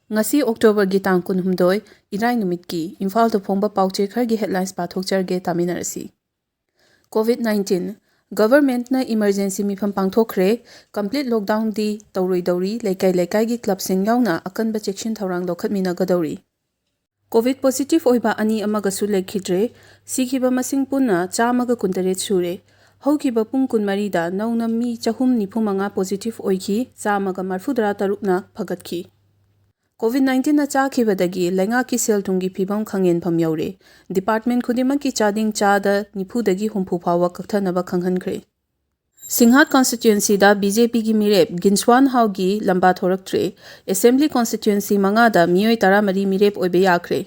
ngasi October gi tang kunhumdoi irai numit ki Imphal to phongba pauche khar gi headlines pathokcharge taminarasi. COVID-19 government na emergency mifam pangthokre complete lockdown di tawroi dawri laikai gi club sing yauna akanba chekshin thorang lokhatmina gadawri. COVID positive oiba ani amaga su lekhidre sikhiba masing punna chamaga kuntaret sure. Haukiba pung kunmari da nauna mi chahum nipumanga positive oiki chamaga marfudra tarukna phagatki. COVID-19 na chakibadagi lenga ki sel tungi phibam khangen pham yaure. Department khudima ki chading chada nipudagi humpu phawa kakthanaba khanghankhre. Singhat constituency da BJP gi mirep Ginswan Hau gi lamba thoraktre. Assembly constituency manga da miyoi taramari mirep oibe yakre.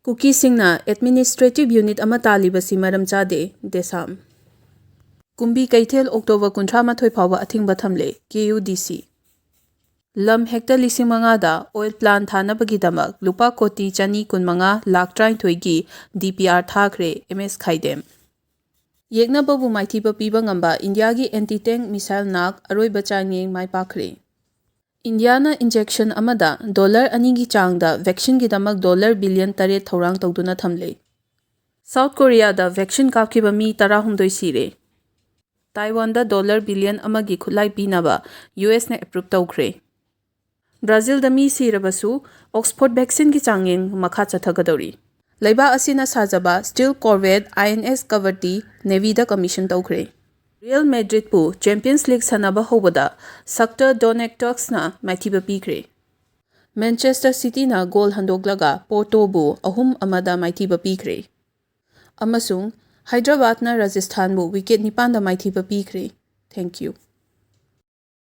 Kuki singna administrative unit ama talibasi maram chade desam. Kumbi Kaithel October 18 phawa athingba thamle KUDC. Lam hectare lising manga da oil plant thanabagi damak lupa koti chani kun manga lakh trai thoigi DPR thakre MS Khaidem. Yekna babu maithi pa piba ngamba India gi anti-tank missile nak aroi bachangeng mai pakre. India na injection amada $2 gi changda vaccine gi damak $1 billion tare thorang tawduna thamle. South Korea da vaccine kapkiba mi 16 sire. Taiwan da $1 billion amagi khulai pinaba US na approve tawkre. Brazil da mi sirabasu Oxford vaccine ki changeng makha chathagadori. Laiba asina sajaba Steel Corvette INS Kavati Navy da commission tawkre. Real Madrid pu Champions League sanaba hobada Shakhtar Donetsk na maithiba pikre. Manchester City na goal handoglaga Porto bu 3-1 maithiba pikre. Amasung Hyderabad na Rajasthan bu wicket 9 da maithiba pikre. Thank you.